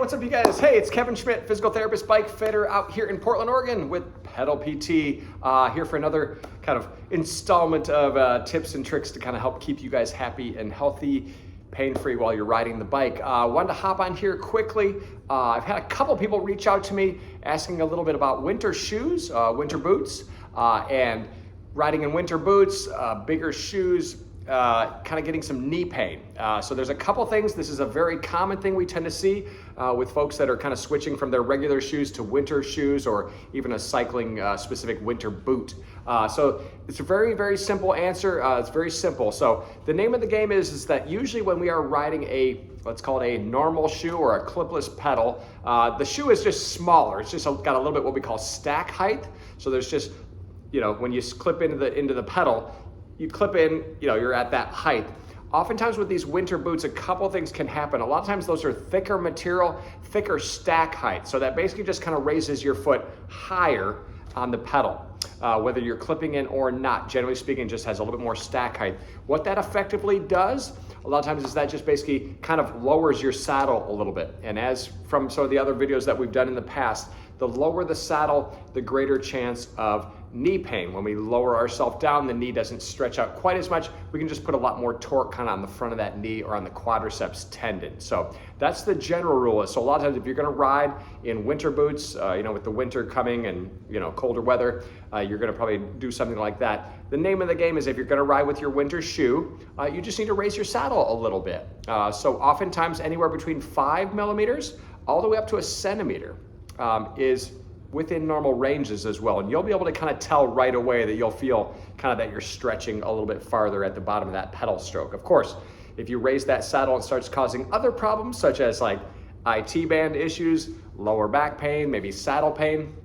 what's up you guys? Hey, it's Kevin Schmidt, physical therapist, bike fitter out here in Portland, Oregon with Pedal PT. Here for another kind of installment of tips and tricks to kind of help keep you guys happy and healthy, pain-free while you're riding the bike. Wanted to hop on here quickly. I've had a couple people reach out to me asking a little bit about winter shoes, winter boots, and riding in winter boots, bigger shoes, kind of getting some knee pain. So there's a couple things. This is a very common thing we tend to see with folks that are kind of switching from their regular shoes to winter shoes or even a cycling specific winter boot. So it's a very, very simple answer. It's very simple. So the name of the game is that usually when we are riding let's call it a normal shoe or a clipless pedal, the shoe is just smaller. It's just got a little bit what we call stack height. So there's just, when you clip into the pedal, you clip in, you're at that height. Oftentimes with these winter boots, a couple things can happen. A lot of times those are thicker material, thicker stack height. So that basically just kind of raises your foot higher on the pedal, whether you're clipping in or not. Generally speaking, it just has a little bit more stack height. What that effectively does, a lot of times is that just basically kind of lowers your saddle a little bit. And as from some of the other videos that we've done in the past, the lower the saddle, the greater chance of knee pain. When we lower ourselves down, the knee doesn't stretch out quite as much. We can just put a lot more torque kind of on the front of that knee or on the quadriceps tendon. So that's the general rule. So a lot of times if you're gonna ride in winter boots, with the winter coming and colder weather, you're gonna probably do something like that. The name of the game is if you're gonna ride with your winter shoe, you just need to raise your saddle a little bit. So oftentimes anywhere between 5 millimeters all the way up to a centimeter is within normal ranges as well. And you'll be able to kind of tell right away that you'll feel kind of that you're stretching a little bit farther at the bottom of that pedal stroke. Of course, if you raise that saddle, it starts causing other problems such as like IT band issues, lower back pain, maybe saddle pain.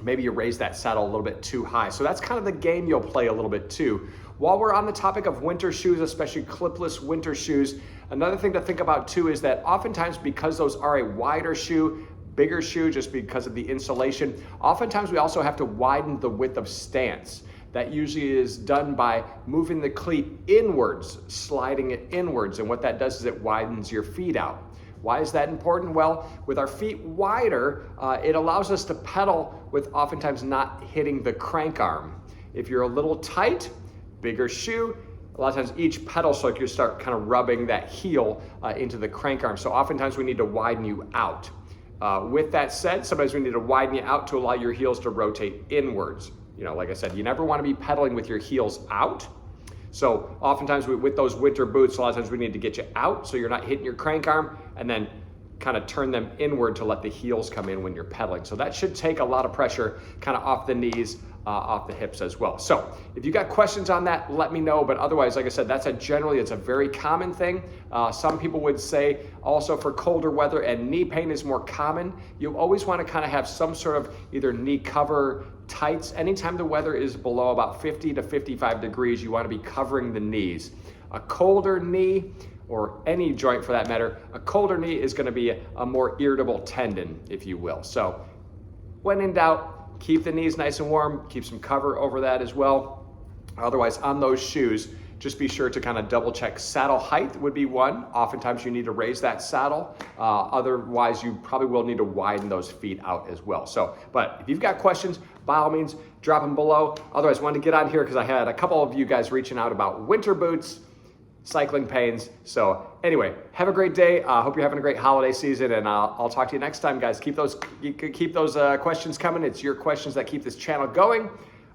Maybe you raise that saddle a little bit too high. So that's kind of the game you'll play a little bit too. While we're on the topic of winter shoes, especially clipless winter shoes, another thing to think about too is that oftentimes because those are a wider shoe, bigger shoe just because of the insulation, oftentimes we also have to widen the width of stance. That usually is done by moving the cleat inwards, sliding it inwards, and what that does is it widens your feet out. Why is that important? Well, with our feet wider, it allows us to pedal with oftentimes not hitting the crank arm. If you're a little tight, bigger shoe, a lot of times each pedal stroke you start kind of rubbing that heel into the crank arm. So oftentimes we need to widen you out. With that said, sometimes we need to widen you out to allow your heels to rotate inwards. Like I said, you never want to be pedaling with your heels out. So oftentimes with those winter boots, a lot of times we need to get you out so you're not hitting your crank arm and then kind of turn them inward to let the heels come in when you're pedaling. So that should take a lot of pressure kind of off the knees, off the hips as well. So if you got questions on that, let me know. But otherwise, like I said, it's a very common thing. Some people would say also for colder weather and knee pain is more common. You always want to kind of have some sort of either knee cover tights. Anytime the weather is below about 50 to 55 degrees, you want to be covering the knees. A colder knee, or any joint for that matter, a colder knee is going to be a more irritable tendon, if you will. So when in doubt, keep the knees nice and warm, keep some cover over that as well. Otherwise, on those shoes, just be sure to kind of double check. Saddle height would be one. Oftentimes you need to raise that saddle. Otherwise, you probably will need to widen those feet out as well. So, but if you've got questions, by all means, drop them below. Otherwise, I wanted to get on here because I had a couple of you guys reaching out about winter boots, cycling pains. So anyway, have a great day. Hope you're having a great holiday season, and I'll talk to you next time, guys. Keep those questions coming. It's your questions that keep this channel going.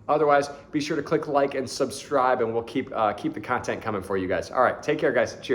Otherwise, be sure to click like and subscribe, and we'll keep the content coming for you guys. All right, take care, guys. Cheers.